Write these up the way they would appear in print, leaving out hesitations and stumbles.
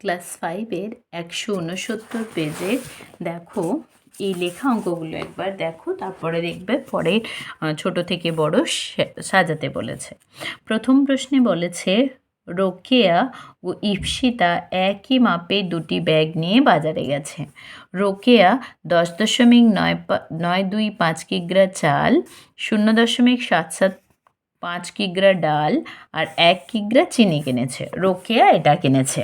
Class 5-এর 169 পেজের দেখো এই লেখা অঙ্কগুলো একবার দেখো, তারপরে দেখবে পরে ছোট থেকে বড় সাজাতে বলেছে। প্রথম প্রশ্নে বলেছে রোকেয়া ও ইপসিতা একই মাপে দুটি ব্যাগ নিয়ে বাজারে গেছে। রোকেয়া 10.925 কিগ্রা চাল, 0.775 কিগ্রা ডাল আর 1 কিগ্রা চিনি কিনেছে। রোকেয়া এটা কিনেছে,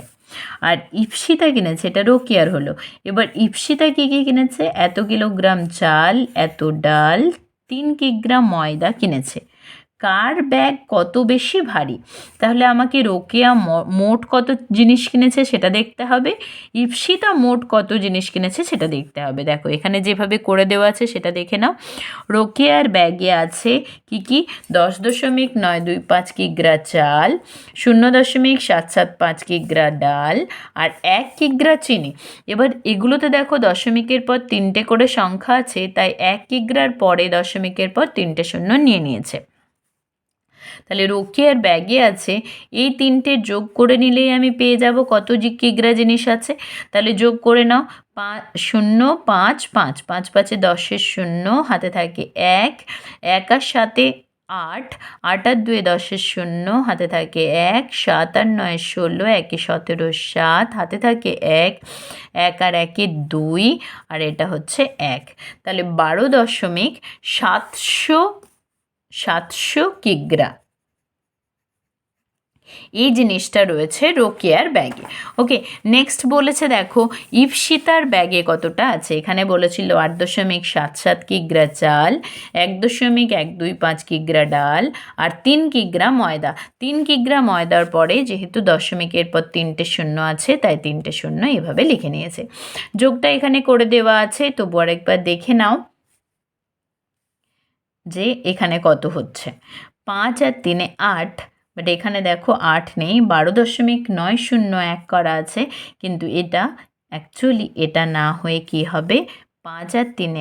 আর ইপসিতা কিনেছে, এটা রোকেয়ার হলো। এবার ইপসিতা কী কী কিনেছে? এত কিলোগ্রাম চাল, এত ডাল, 3 কিগ্রা ময়দা কিনেছে। কার ব্যাগ কত বেশি ভারী? তাহলে আমাকে রোকেয়া মোট কত জিনিস কিনেছে সেটা দেখতে হবে, ইপসিতা মোট কত জিনিস কিনেছে সেটা দেখতে হবে। দেখো এখানে যেভাবে করে দেওয়া আছে সেটা দেখে নাও। রোকেয়ার ব্যাগে আছে কি কি? 10.925 কিগ্রা চাল, 0.775 কিগ্রা ডাল আর 1 কিগ্রা চিনি। এবার এগুলোতে দেখো দশমিকের পর 3টে করে সংখ্যা আছে, তাই 1 কিগ্রার পরে দশমিকের পর 3টে শূন্য নিয়ে নিয়েছে। তাহলে রোকেয়ার ব্যাগে আছে এই 3টে যোগ করে নিলেই আমি পেয়ে যাব কত কিগ্রা জিনিস আছে। তাহলে যোগ করে নাও। 0 5 5 5 5 10 0, হাতে থাকে 1, 1 আর 7 8, 8 আর 2 10 0, হাতে থাকে 1, 7 আর 9 16, 1 17 7, হাতে থাকে 1, 1 আর 1 2 আর এটা হচ্ছে 1। তাহলে 12.700 কিগ্রা এই জিনিসটা রয়েছে রোকেয়ার ব্যাগে। ওকে, নেক্সট বলেছে দেখো ইপসিতার ব্যাগে কতটা আছে। এখানে বলেছিল 8.77 কিগ্রা চাল, 1.125 কিগ্রা ডাল আর 3 কিগ্রা ময়দা। 3 কিগ্রা ময়দার পরে যেহেতু দশমিকের পর 3টে শূন্য আছে, তাই 3টে শূন্য এভাবে লিখে নিয়েছে। যোগটা এখানে করে দেওয়া আছে, তবু আরেকবার দেখে নাও যে এখানে কত হচ্ছে। 5 আর 3 8, বাট এখানে দেখো 8 নেই, 12.901 করা আছে, কিন্তু এটা অ্যাকচুয়ালি এটা না হয়ে কি হবে? 5 আর 3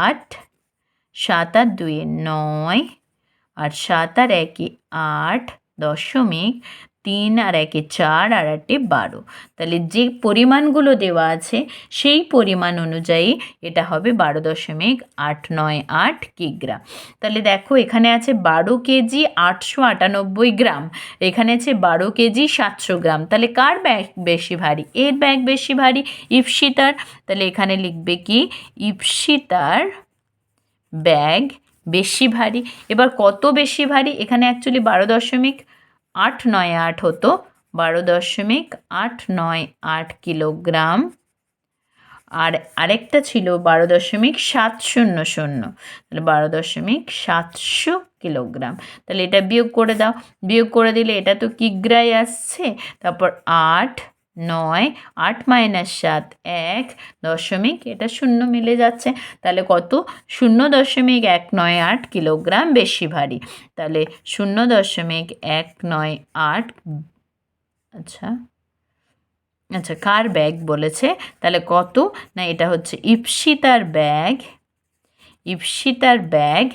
8, 7 আর 2 9 আর 7 আর 1 8, 3 আর 1 4 আর 8 12। তাহলে যে পরিমাণগুলো দেওয়া আছে সেই পরিমাণ অনুযায়ী এটা হবে 12.898 কিগ্রা। তাহলে দেখো এখানে আছে 12 কেজি 898 গ্রাম, এখানে আছে 12 কেজি 700 গ্রাম। তাহলে কার ব্যাগ বেশি ভারী? এর ব্যাগ বেশি ভারী, ইপসিতার। তাহলে এখানে লিখবে কি? ইপসিতার ব্যাগ বেশি ভারী। এবার কত বেশি ভারী? এখানে অ্যাকচুয়ালি 12.898 হতো, 12.898 কিলোগ্রাম, আর আরেকটা ছিল 12.700, তাহলে 12.700 কিলোগ্রাম। তাহলে এটা বিয়োগ করে দাও, বিয়োগ করে দিলে এটা তো কিগ্রায় আসছে, তারপর 8 9 8 - 7 1 দশমিক, এটা শূন্য মিলে যাচ্ছে। তাহলে কত? 0.198 কিলোগ্রাম বেশি ভারী। তাহলে 0.198। আচ্ছা, কার ব্যাগ বলেছে? তাহলে কত না, এটা হচ্ছে ইপসিতার ব্যাগ। ইপসিতার ব্যাগ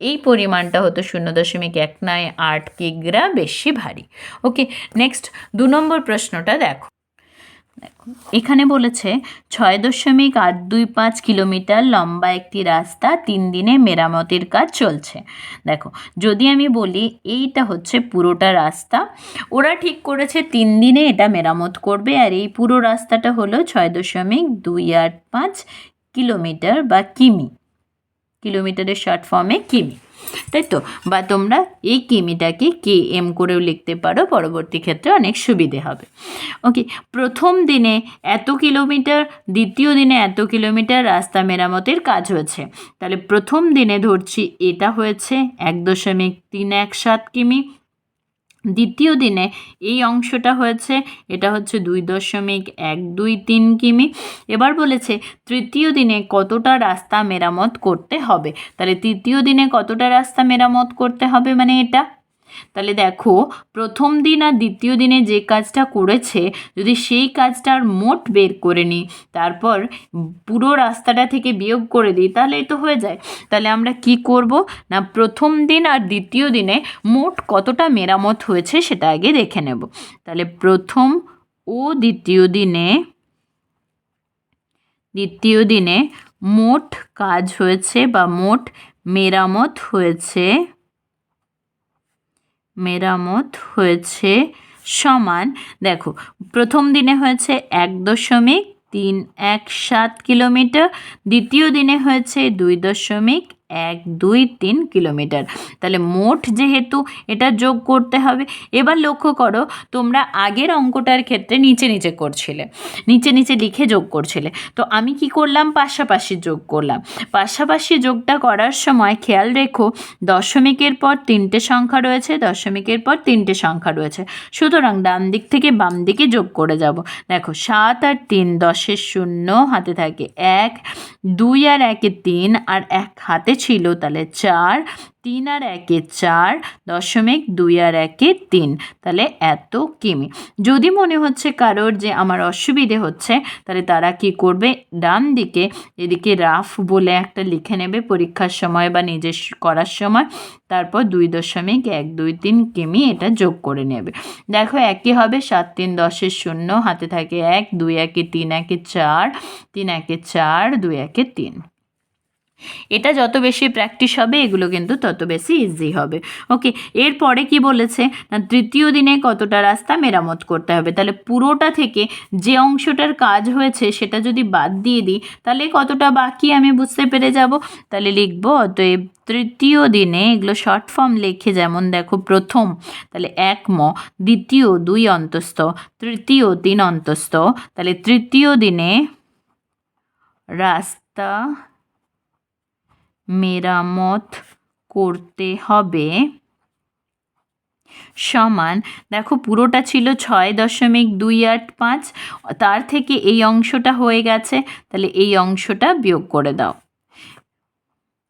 এই পরিমাণটা হতো 0.198 কিগ্রা বেশি ভারী। ওকে, নেক্সট 2 নম্বর প্রশ্নটা দেখো। এখানে বলেছে 6.825 কিলোমিটার লম্বা একটি রাস্তা 3 দিনে মেরামতের কাজ চলছে। দেখো যদি আমি বলি এইটা হচ্ছে পুরোটা রাস্তা, ওরা ঠিক করেছে 3 দিনে এটা মেরামত করবে, আর এই পুরো রাস্তাটা হলো 6.285 কিলোমিটার বা কিমি, কিলোমিটারের শর্ট ফর্মে কিমি, তাই তো? বা তোমরা এই কিমিটাকে KM করেও লিখতে পারো, পরবর্তী ক্ষেত্রে অনেক সুবিধে হবে। ওকে, প্রথম দিনে এত কিলোমিটার, দ্বিতীয় দিনে এত কিলোমিটার রাস্তা মেরামতের কাজ হয়েছে। তাহলে প্রথম দিনে ধরছি এটা হয়েছে 1.317 কিমি, দ্বিতীয় দিনে এই অংশটা হয়েছে, এটা হচ্ছে 2.123 কিমি। এবার বলেছে তৃতীয় দিনে কতটা রাস্তা মেরামত করতে হবে। তাহলে তৃতীয় দিনে কতটা রাস্তা মেরামত করতে হবে মানে এটা। তাহলে দেখো প্রথম দিন আর দ্বিতীয় দিনে যে কাজটা করেছে, যদি সেই কাজটার মোট বের করে নিই, তারপর পুরো রাস্তাটা থেকে বিয়োগ করে দিই, তাহলেই তো হয়ে যায়। তাহলে আমরা কি করব না, প্রথম দিন আর দ্বিতীয় দিনে মোট কতটা মেরামত হয়েছে সেটা আগে দেখে নেব। তাহলে প্রথম ও দ্বিতীয় দিনে মোট কাজ হয়েছে বা মোট মেরামত হয়েছে সমান, দেখো প্রথম দিনে হয়েছে 1.317 কিলোমিটার, দ্বিতীয় দিনে হয়েছে 2.123 কিলোমিটার। তাহলে মোট যেহেতু এটা যোগ করতে হবে। এবার লক্ষ্য করো, তোমরা আগের অঙ্কটার ক্ষেত্রে নিচে নিচে লিখে যোগ করছিলে, তো আমি কি করলাম, পাশাপাশি যোগ করলাম। পাশাপাশি যোগটা করার সময় খেয়াল রেখো, দশমিকের পর 3টে সংখ্যা রয়েছে, দশমিকের পর 3টে সংখ্যা রয়েছে, সুতরাং ডান দিক থেকে বাম দিকে যোগ করে যাব। দেখো 7 আর 3 10-এর 0, হাতে থাকে 1, 2 আর 1-এ 3 আর 1 হাতে ছিল, তাহলে 4, 3 আর 1-এ 4, দশমিক 2 আর 1-এ 3, তাহলে এত কিমি। যদি মনে হচ্ছে কারোর যে আমার অসুবিধে হচ্ছে, তাহলে তারা কি করবে, ডান দিকে এদিকে রাফ বলে একটা লিখে নেবে পরীক্ষার সময় বা নিজের করার সময়, তারপর 2.123 কিমি এটা যোগ করে নেবে। দেখো একই হবে, 7 3 10-এর 0, হাতে থাকে 1, 2 1-এ 3 1-এ 4, 3 1-এ 4, 2 1-এ 3। এটা যত বেশি প্র্যাকটিস হবে এগুলো কিন্তু তত বেশি ইজি হবে। ওকে, এরপরে কি বলেছে না, তৃতীয় দিনে কতটা রাস্তা মেরামত করতে হবে। তাহলে পুরোটা থেকে যে অংশটার কাজ হয়েছে সেটা যদি বাদ দিয়ে দিই, তাহলে কতটা বাকি আমি বুঝতে পেরে যাব। তাহলে লিখবো, অতএব তৃতীয় দিনে, এগুলো শর্ট ফর্ম লেখে, যেমন দেখো প্রথম, তাহলে 1 ম, দ্বিতীয় 2 অন্তস্থ, তৃতীয় 3 অন্তস্থ, তাহলে তৃতীয় দিনে রাস্তা মেরামত করতে হবে সমান, দেখো পুরোটা ছিল 6.285, তার থেকে এই অংশটা হয়ে গেছে, তাহলে এই অংশটা বিয়োগ করে দাও।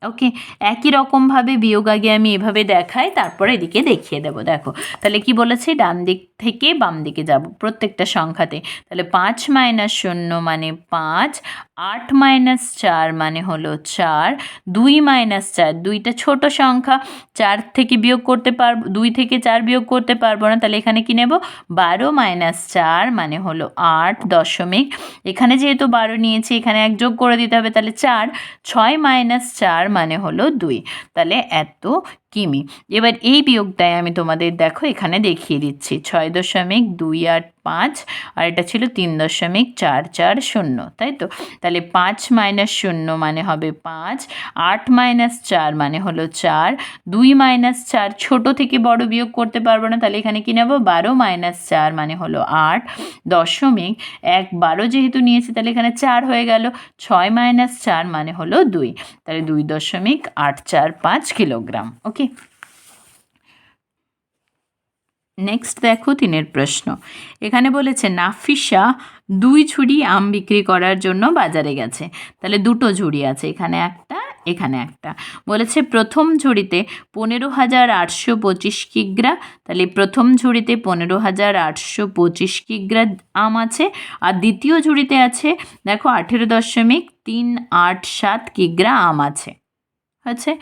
ওকে, একই রকমভাবে বিয়োগ আগে আমি এভাবে দেখাই, তারপরে এদিকে দেখিয়ে দেবো। দেখো তাহলে কি বলেছে, ডান দিক থেকে বাম দিকে যাব প্রত্যেকটা সংখ্যাতে। তাহলে 5 - 0 মানে 5, 8 - 4 মানে হলো 4, 2 - 4, 2টা ছোট সংখ্যা, 4 থেকে বিয়োগ করতে পারবো, 2 থেকে 4 বিয়োগ করতে পারবো না, তাহলে এখানে কি নেব, 12 - 4 মানে হলো 8 দশমিক, এখানে যেহেতু 12 নিয়েছি এখানে 1 যোগ করে দিতে হবে, তাহলে 4, 6 - 4 মানে হলো 2, তাহলে এত কিমি। এবার এই বিয়োগটাই আমি তোমাদের দেখো এখানে দেখিয়ে দিচ্ছি, 6.285 আর এটা ছিল 3.440, তাই তো। তাহলে 5 - 0 মানে হবে 5, 8 - 4 মানে হলো 4, 2 - 4 ছোট থেকে বড় বিয়োগ করতে পারবো না, তাহলে এখানে কি নেব, 12 - 4 মানে হলো 8 দশমিক 1, 12 যেহেতু নিয়েছি তাহলে এখানে 4 হয়ে গেল, 6 - 4 মানে হলো 2, তাহলে 2.845 কিলোগ্রাম। ওকে, নেক্সট দেখো 3-এর প্রশ্ন। এখানে বলেছে নাফিসা 2 ঝুড়ি আম বিক্রি করার জন্য বাজারে গেছে। তাহলে দুটো ঝুড়ি আছে, এখানে একটা, এখানে একটা। বলেছে প্রথম ঝুড়িতে 15,825 কিগ্রা, তাহলে প্রথম ঝুড়িতে 15,825 কিগ্রা আম আছে, আর দ্বিতীয় ঝুড়িতে আছে দেখো 18.387 কিগ্রা আম আছে। আচ্ছা,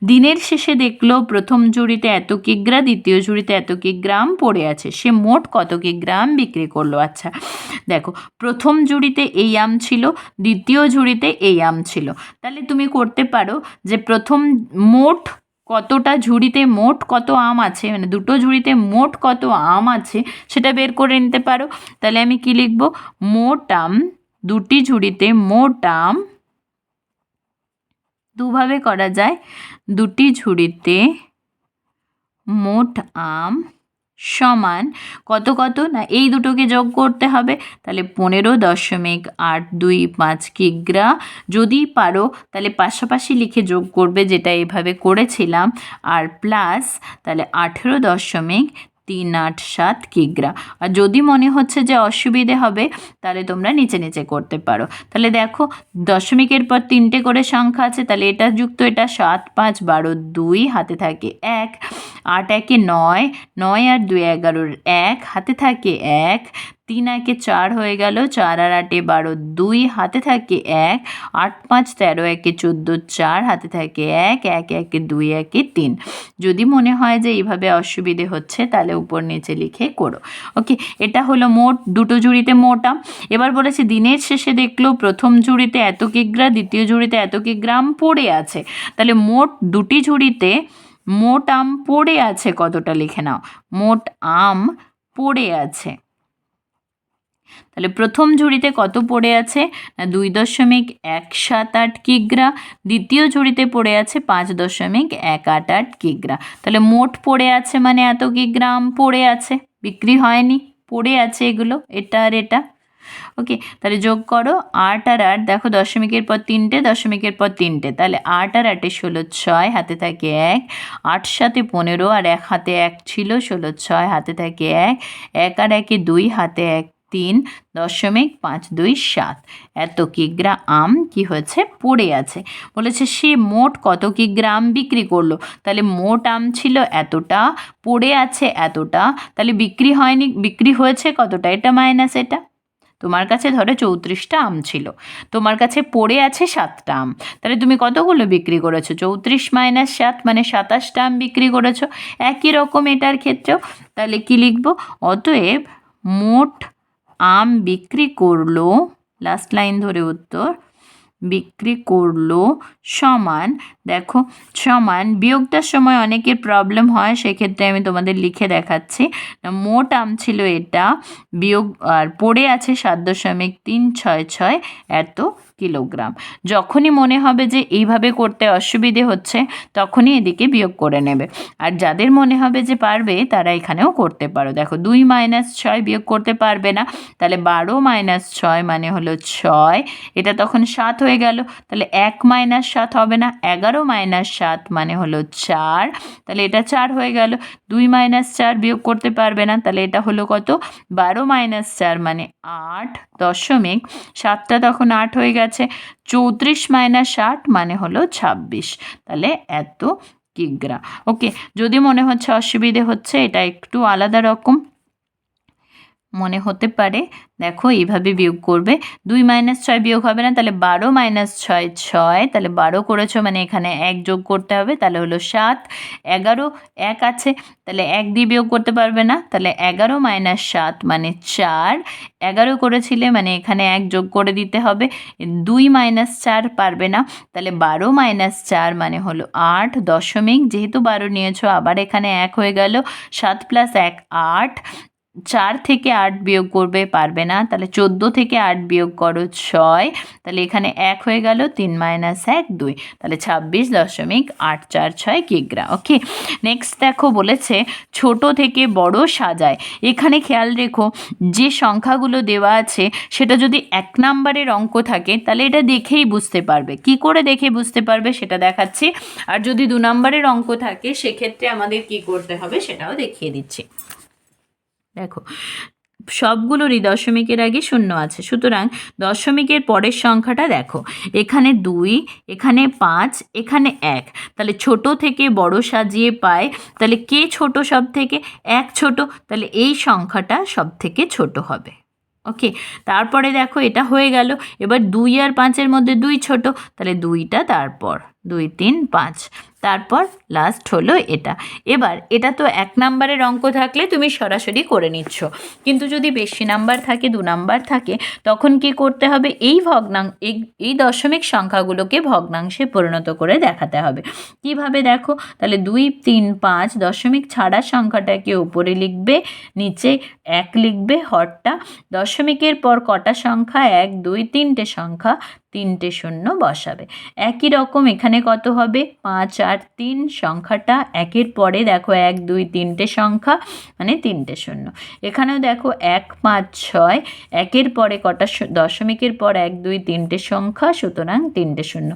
দিনের শেষে দেখলো প্রথম ঝুড়িতে এত কিগ্রা, দ্বিতীয় ঝুড়িতে এত কিগ্রাম পড়ে আছে, সে মোট কত কিগ্রাম বিক্রি করলো। আচ্ছা দেখো, প্রথম ঝুড়িতে এই আম ছিল, দ্বিতীয় ঝুড়িতে এই আম ছিল, তাহলে তুমি করতে পারো যে প্রথম মোট কতটা ঝুড়িতে মোট কত আম আছে, মানে দুটো ঝুড়িতে মোট কত আম আছে সেটা বের করে নিতে পারো। তাহলে আমি কি লিখবো, মোট আম, দুটি ঝুড়িতে মোট আম, দুভাবে করা যায়, দুটি ঝুড়িতে মোট আম সমান কত কত না, এই দুটোকে যোগ করতে হবে, তাহলে 15.825 কিগ্রা। যদি পারো তাহলে পাশাপাশি লিখে যোগ করবে, যেটা এভাবে করেছিলাম, আর প্লাস তাহলে 18.387 কিগ্রা। আর যদি মনে হচ্ছে যে অসুবিধে হবে তাহলে তোমরা নিচে নিচে করতে পারো। তাহলে দেখো দশমিকের পর 3টে করে সংখ্যা আছে, তাহলে এটা যুক্ত এটা, 7 5 12 2, হাতে থাকে 1, 8 1-এ 9, 9 আর 2 11, 1 হাতে থাকে 1, 3 একে 4 হয়ে গেল, 4 আর 8 12, 2 হাতে থাকে 1, 8 5 13 একে 14, 4 হাতে থাকে 1, 1 একে 2 একে 3। যদি মনে হয় যে এইভাবে অসুবিধে হচ্ছে তাহলে উপর নিচে লিখে করো। ওকে, এটা হলো মোট দুটো ঝুড়িতে মোট আম। এবার বলেছে দিনের শেষে দেখলো প্রথম ঝুড়িতে এত কিগ্রা, দ্বিতীয় ঝুড়িতে এত কিগ্রাম পড়ে আছে। তাহলে মোট দুটি ঝুড়িতে মোট আম পড়ে আছে কতটা লিখে নাও। মোট আম পড়ে আছে, তাহলে প্রথম ঝুড়িতে কত পড়ে আছে না 2.178 কিগ্রা, দ্বিতীয় ঝুড়িতে পড়ে আছে 5.188 কিগ্রা। তাহলে মোট পড়ে আছে মানে এত কিগ্রাম পড়ে আছে, বিক্রি হয়নি, পড়ে আছে এগুলো, এটা আর এটা। ওকে, তাহলে যোগ করো 8 আর 8, দেখো দশমিকের পর 3টে, দশমিকের পর 3টে, তাহলে 8 আর 8 16, 6 হাতে থাকে 1, 8 সাথে 15 আর 1 হাতে 1 ছিল, 16 6 হাতে থাকে 1, 1 আর 1 2 হাতে 1 3.527 এত কিগ্রা আম কি হয়েছে পড়ে আছে। বলেছে সে মোট কত কিগ্রা আম বিক্রি করলো, তাহলে মোট আম ছিল এতটা, পড়ে আছে এতটা, তাহলে বিক্রি হয়নি, বিক্রি হয়েছে কতটা, এটা মাইনাস এটা। তোমার কাছে ধরো 34টা আম ছিল, তোমার কাছে পড়ে আছে 7টা আম, তাহলে তুমি কতগুলো বিক্রি করেছো, 34 - 7 মানে 27টা আম বিক্রি করেছো। একই রকম এটার ক্ষেত্রেও, তাহলে কি লিখবো, অতএব মোট আম বিক্রি করলো, লাস্ট লাইন ধরে উত্তর, বিক্রি করলো সমান, দেখো সমান, বিয়োগটার সময় অনেকের প্রবলেম হয়, সেক্ষেত্রে আমি তোমাদের লিখে দেখাচ্ছি। মোট আম ছিল এটা, বিয়োগ আর পড়ে আছে 7.366 এত কিলোগ্রাম। যখনই মনে হবে যে এইভাবে করতে অসুবিধে হচ্ছে তখনই এদিকে বিয়োগ করে নেবে, আর যাদের মনে হবে যে পারবে তারা এখানেও করতে পারো। দেখো 2 - 6 বিয়োগ করতে পারবে না, তাহলে 12 - 6 মানে হলো 6, এটা তখন 7 হয়ে গেল, তাহলে 1 - 7 হবে না, 11 - 7 মানে হলো 4, তাহলে এটা 4 হয়ে গেল। 2 - 4 বিয়োগ করতে পারবে না, তাহলে এটা হলো কত, 12 - 4 মানে 8, দশমিক 7টা তখন 8 হয়ে গেছে, 34 - 8 মানে হলো 26, তাহলে এত কিগ্রা। ওকে, যদি মনে হচ্ছে অসুবিধে হচ্ছে, এটা একটু আলাদা রকম মনে হতে পারে, দেখো এইভাবে বিয়োগ করবে, 2 - 6 বিয়োগ হবে না, তাহলে 12 - 6 6, তাহলে 12 করেছো মানে এখানে 1 যোগ করতে হবে, তাহলে হলো 7, 11 1 আছে, তাহলে 1 দিয়ে বিয়োগ করতে পারবে না, তাহলে 11 - 7 মানে 4, 11 করেছিলে মানে এখানে 1 যোগ করে দিতে হবে, 2 - 4 পারবে না, তাহলে 12 - 4 মানে হলো 8, দশমিক যেহেতু 12 নিয়েছো আবার এখানে 1 হয়ে গেল, 7 + 1 8, 4 থেকে 8 বিয়োগ করবে, পারবে না, তাহলে 14 থেকে 8 বিয়োগ করো 6, তাহলে এখানে 1 হয়ে গেল, 3 - 1 2, তাহলে 26.846 কিগ্রা। ওকে, নেক্সট দেখো বলেছে ছোট থেকে বড় সাজায়। এখানে খেয়াল রেখো যে সংখ্যাগুলো দেওয়া আছে সেটা যদি 1 নাম্বারের অঙ্ক থাকে তাহলে এটা দেখেই বুঝতে পারবে, কি করে দেখে বুঝতে পারবে সেটা দেখাচ্ছি, আর যদি 2 নাম্বারের অঙ্ক থাকে সেক্ষেত্রে আমাদের কি করতে হবে সেটাও দেখিয়ে দিচ্ছি। দেখো সবগুলোরই দশমিকের আগে শূন্য আছে, সুতরাং দশমিকের পরের সংখ্যাটা দেখো, এখানে 2, এখানে 5, এখানে 1, তাহলে ছোট থেকে বড় সাজিয়ে পায়, তাহলে কে ছোট সব থেকে, 1 ছোট, তাহলে এই সংখ্যাটা সব থেকে ছোট হবে। ওকে, তারপরে দেখো এটা হয়ে গেল, এবার 2 আর 5-এর মধ্যে 2 ছোট, তাহলে 2টা তারপর 2 3 5, তারপর লাস্ট হলো এটা। এবার এটা তো 1 নাম্বারের অঙ্ক থাকলে তুমি সরাসরি করে নিচ্ছ, কিন্তু যদি বেশি নাম্বার থাকে, 2 নাম্বার থাকে, তখন কি করতে হবে, এই দশমিক সংখ্যাগুলোকে ভগ্নাংশে পরিণত করে দেখাতে হবে। কিভাবে দেখো, তাহলে 2 3 5 দশমিক ছাড়া সংখ্যাটাকে উপরে লিখবে, নিচে 1 লিখবে হরটা, দশমিকের পর কটা সংখ্যা, 1 2 3টে সংখ্যা, 3টে শূন্য বসাবে। একই রকম এখানে কত হবে, 5 আর 3 সংখ্যাটা, 1-এর পরে দেখো 1 2 3টে সংখ্যা মানে 3টে শূন্য, এখানেও দেখো 1 5 6, 1-এর পরে কটা, দশমিকের পর 1 2 3টে সংখ্যা, সুতরাং 3টে শূন্য।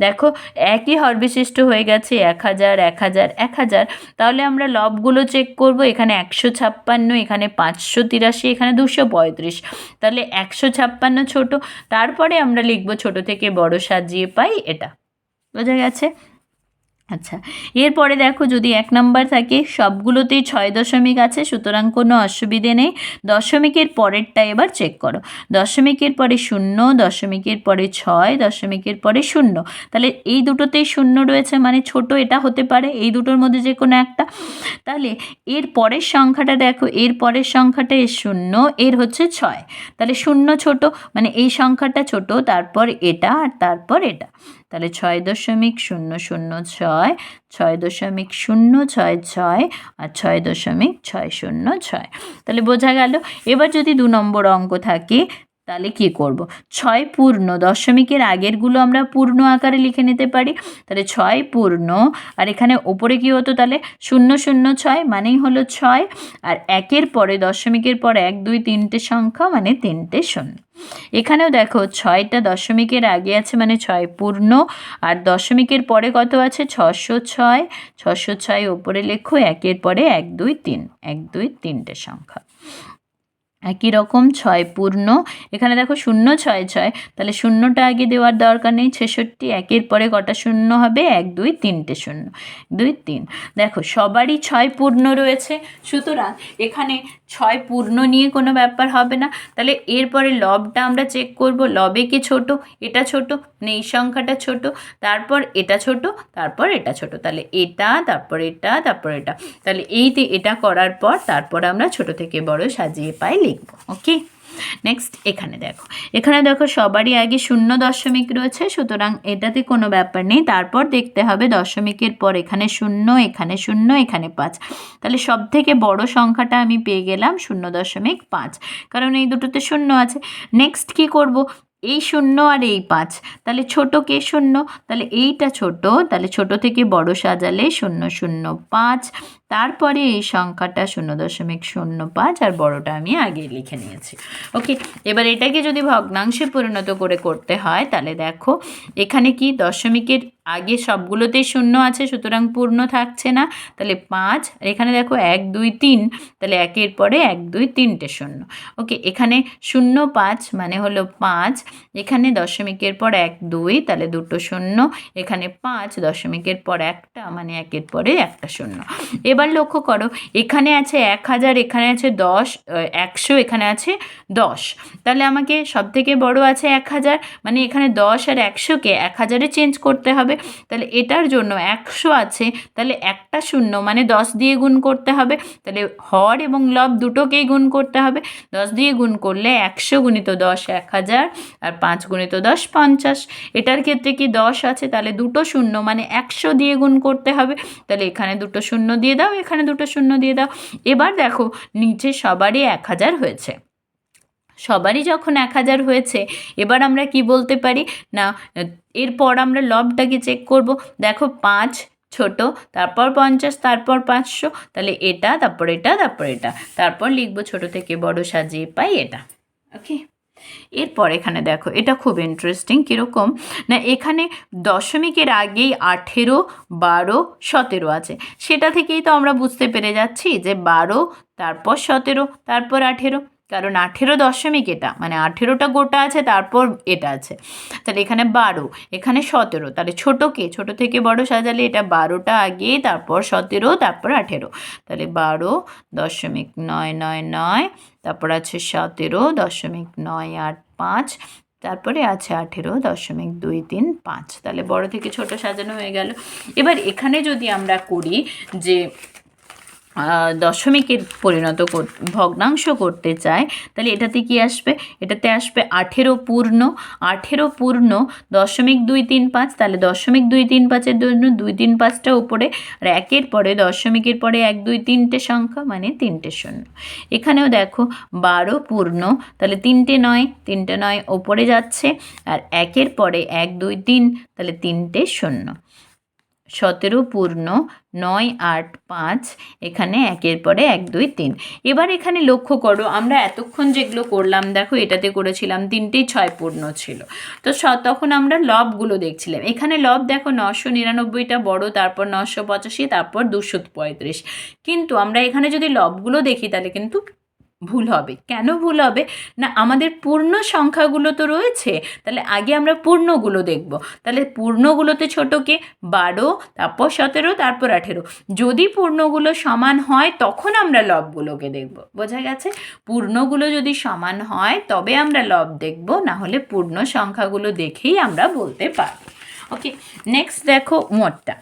দেখো একই হরবিশিষ্ট হয়ে গেছে, 1000 1000 1000, তাহলে আমরা লবগুলো চেক করব, এখানে 156, এখানে 583, এখানে 235, তাহলে 156 ছোট, তারপরে আমরা লিখব ছোট থেকে বড় সাজিয়ে পাই, এটা বোঝা গেছে। আচ্ছা, এরপরে দেখো যদি 1 নাম্বার থাকে সবগুলোতেই 6 দশমিক আছে, সুতরাং কোনো অসুবিধে নেই। দশমিকের পরেরটা এবার চেক করো। দশমিকের পরে 0, দশমিকের পরে 6, দশমিকের পরে 0, তাহলে এই দুটোতেই 0 রয়েছে, মানে ছোট এটা হতে পারে এই দুটোর মধ্যে যে কোনো একটা। তাহলে এর পরের সংখ্যাটা দেখো, এর পরের সংখ্যাটা এর 0, এর হচ্ছে 6, তাহলে 0 ছোট, মানে এই সংখ্যাটা ছোট, তারপর এটা আর তারপর এটা, তাহলে 6.006, 6.066 আর 6.606, তাহলে বোঝা গেল। এবার যদি 2 নম্বর অঙ্ক থাকে তাহলে কি করব? 6 পূর্ণ, দশমিকের আগেরগুলো আমরা পূর্ণ আকারে লিখে নিতে পারি, তাহলে 6 পূর্ণ, আর এখানে ওপরে কি হতো তাহলে 006 মানেই হলো 6, আর একের পরে দশমিকের পর 1 2 3টে সংখ্যা মানে 3টে 0। এখানেও দেখো 6টা দশমিকের আগে আছে মানে 6 পূর্ণ, আর দশমিকের পরে কত আছে 606, 606 ওপরে লেখো, একের পরে 1 2 3, 1 2 3টে সংখ্যা। একই রকম 6 পূর্ণ, এখানে দেখো 066, তাহলে শূন্যটা আগে দেওয়ার দরকার নেই, 66, একের পরে কটা 0 হবে 1 2 3টে 0, 2 3, দেখো সবারই 6 পূর্ণ রয়েছে, সুতরাং এখানে 6 পূর্ণ নিয়ে কোনো ব্যাপার হবে না। তাহলে এরপরে লবটা আমরা চেক করব, লবে কি ছোট, এটা ছোট, মানে এই সংখ্যাটা ছোট, তারপর এটা ছোট, তারপর এটা ছোট, তাহলে এটা, তারপর এটা, তারপর এটা, তাহলে এটা করার পর তারপর আমরা ছোট থেকে বড় সাজিয়ে পাই লিখব। ওকে, নেক্সট এখানে দেখো সবারই আগে 0 দশমিক রয়েছে, সুতরাং এটাতে কোনো ব্যাপার নেই। তারপর দেখতে হবে দশমিকের পর এখানে 0, এখানে 0, এখানে 5, তাহলে সব থেকে বড় সংখ্যাটা আমি পেয়ে গেলাম 0.5, কারণ এই দুটোতে 0 আছে। নেক্সট কি করব? এই 0 আর এই 5, তাহলে ছোট কে 0, তাহলে এইটা ছোট, তাহলে ছোট থেকে বড় সাজালে 0.05, তারপরে এই সংখ্যাটা 0.05, আর বড়টা আমি আগে লিখে নিয়েছি। ওকে, এবার এটাকে যদি ভগ্নাংশে পরিণত করতে হয় তাহলে দেখো এখানে কি দশমিকের আগে সবগুলোতেই 0 আছে, সুতরাং পূর্ণ থাকছে না, তাহলে 5, আর এখানে দেখো 1 2 3, তাহলে একের পরে 1 2 3টে 0। ওকে, এখানে 0 5 মানে হলো 5, এখানে দশমিকের পর 1 2, তাহলে দুটো 0, এখানে 5 দশমিকের পর একটা মানে একের পরে একটা 0। এবার লক্ষ্য করো এখানে আছে 1000, এখানে আছে 10, 100, এখানে আছে 10, তাহলে আমাকে সব থেকে বড় আছে 1000, মানে এখানে 10 আর 100কে 1000-এ চেঞ্জ করতে হবে, তাহলে এটার জন্য 100 আছে, তাহলে একটা 0 মানে 10 দিয়ে গুণ করতে হবে, তাহলে হর এবং লব দুটোকেই গুণ করতে হবে, 10 দিয়ে গুণ করলে 100 গুণিত 10 1000, আর 5 গুণিত 10 50, এটার ক্ষেত্রে কি 10 আছে, তাহলে দুটো 0 মানে 100 দিয়ে গুণ করতে হবে, তাহলে এখানে দুটো 0 দিয়ে দাও, এখানে দুটো 0 দিয়ে দাও। এবার দেখো নিচে সবারই 1000 হয়েছে, সবারই যখন 1000 হয়েছে, এবার আমরা কি বলতে পারি না, এরপর আমরা লবটাকে চেক করব। দেখো 5 ছোট, তারপর 50, তারপর 500, তাহলে এটা, তারপর এটা, তারপর এটা, তারপর লিখবো ছোট থেকে বড় সাজিয়ে পাই এটা। ওকে, এরপর এখানে দেখো এটা খুব ইন্টারেস্টিং, কীরকম না, এখানে দশমিকের আগেই 18 12 17 আছে, সেটা থেকেই তো আমরা বুঝতে পেরে যাচ্ছি যে 12, তারপর 17, তারপর 18, কারণ 18 দশমিক এটা, মানে 18টা গোটা আছে, তারপর এটা আছে, তাহলে এখানে 12, এখানে 17, তাহলে ছোট থেকে বড় সাজালে এটা 12টা আগে, তারপর 17, তারপর 18, তাহলে 12.999, তারপর আছে 17.985, তারপরে আছে 18.235, তাহলে বড় থেকে ছোট সাজানো হয়ে গেল। এবার এখানে যদি আমরা করি যে দশমিকের ভগ্নাংশ করতে চাই, তাহলে এটাতে কি আসবে, এটাতে আসবে 18 পূর্ণ, 18 পূর্ণ 0.235, তাহলে 0.235-এর জন্য 2 3 5টা উপরে, আর একের পরে দশমিকের পরে 1 2 3টে সংখ্যা মানে 3টে 0। এখানেও দেখো 12 পূর্ণ, তাহলে 3টে 9 ওপরে যাচ্ছে, আর একের পরে 1 2 3, তাহলে 3টে 0। 17 পূর্ণ 9 8 5, এখানে একের পরে 1 2 3। এবার এখানে লক্ষ্য করো আমরা এতক্ষণ যেগুলো করলাম, দেখো এটাতে করেছিলাম 3টেই 6 পূর্ণ ছিল, তো তখন আমরা লবগুলো দেখছিলাম, এখানে লব দেখো 999টা বড়, তারপর 985, তারপর 235, কিন্তু আমরা এখানে যদি লবগুলো দেখি তাহলে কিন্তু ভুল হবে। কেন ভুল হবে? না আমাদের পূর্ণ সংখ্যাগুলো তো রয়েছে, তাহলে আগে আমরা পূর্ণগুলো দেখব। তাহলে পূর্ণগুলোতে ছোট কে? 12, তারপর 17, তারপর 18। যদি পূর্ণগুলো সমান হয় তখন আমরা লবগুলোকে দেখব। বোঝা গেছে? পূর্ণগুলো যদি সমান হয় তবে আমরা লব দেখব, না হলে পূর্ণ সংখ্যাগুলো দেখেই আমরা বলতে পারব। ওকে, নেক্সট দেখো মোটটা।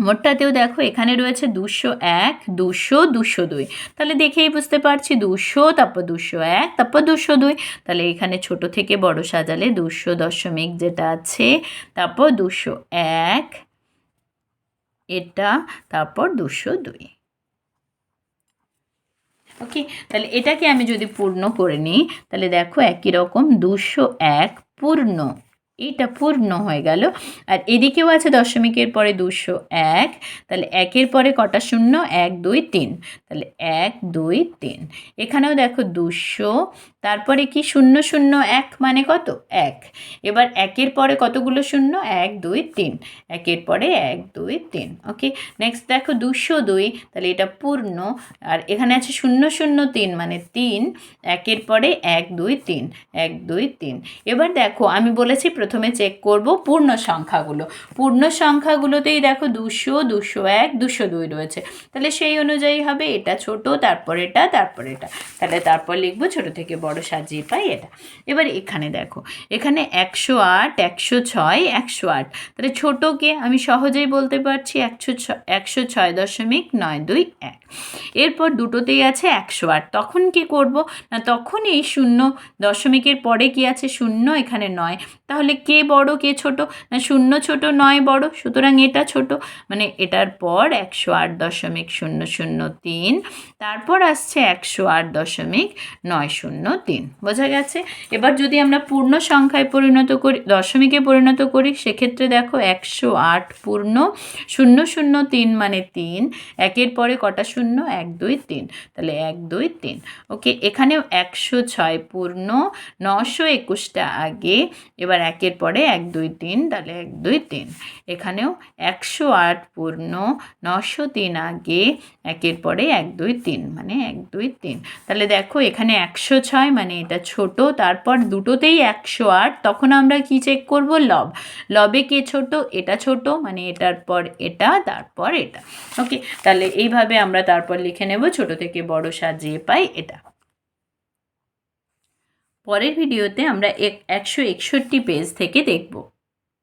মোটটাতেও দেখো এখানে রয়েছে 201, 200, 202। তাহলে দেখেই বুঝতে পারছি 200, তারপর 201, তারপর 202। তাহলে এখানে ছোট থেকে বড় সাজালে 200 দশমিক যেটা আছে, তারপর 201 এটা, তারপর 202। ওকে, তাহলে এটাকে আমি যদি পূর্ণ করে নিই, তাহলে দেখো একই রকম 201 পূর্ণ, এটা পূর্ণ হয়ে গেল। আর এদিকেও আছে দশমিকের পরে 201, তাহলে একের পরে কটা শূন্য? 1 2 3, তাহলে 1 2 3। এখানেও দেখো 200, তারপরে কি 0 0 1 মানে কত? 1। এবার একের পরে কতগুলো শূন্য? 1 2 3, একের পরে 1 2 3। ওকে, নেক্সট দেখো 202, তাহলে এটা পূর্ণ। আর এখানে আছে 0 0 3 মানে 3, একের পরে 1 2 3, 1 2 3। এবার দেখো আমি বলেছি প্রথমে চেক করব পূর্ণ সংখ্যাগুলো। পূর্ণ সংখ্যাগুলোতেই দেখো 200, 201, 202 রয়েছে। তাহলে সেই অনুযায়ী হবে এটা ছোট, তারপর এটা, তারপর এটা। তাহলে তারপর লিখবো ছোট থেকে বড় সাজিয়ে পাই এটা। এবার এখানে দেখো, এখানে 108, 106, 108। তাহলে ছোটকে আমি সহজেই বলতে পারছি 106.921। এরপর দুটোতেই আছে 108। তখন কি করব? না তখন এই শূন্য দশমিকের পরে কি আছে? শূন্য, এখানে 9। তাহলে কে বড় কে ছোট? না শূন্য ছোট, 9 বড়, সুতরাং এটা ছোট। মানে এটার পর 108.003, তারপর আসছে 108.903। বোঝা গেছে? এবার যদি আমরা পূর্ণ সংখ্যায় পরিণত করি, দশমিকে পরিণত করি, সেক্ষেত্রে দেখো 108 পূর্ণ, 003 মানে 3, একের পরে কটা শূন্য? 1 2 3, তাহলে 1 2 3। ওকে, এখানেও 106 পূর্ণ, 921টা আগে, এবার একের পরে 1 2 3, তাহলে 1 2 3। এখানেও 108 পূর্ণ, 903 আগে, একের পরে 1 2 3 মানে 1 2 3। তাহলে দেখো এখানে 106 মানে এটা ছোট, তারপর দুটোতেই 108, তখন আমরা কি চেক করব? লব। লবে কে ছোট? এটা ছোট, মানে এটার পর এটা, তারপর এটা। ওকে, তাহলে এইভাবে আমরা তারপর লিখে নেব ছোট থেকে বড় সাজিয়ে পাই এটা। পরের ভিডিওতে আমরা 161 পেজ থেকে দেখব।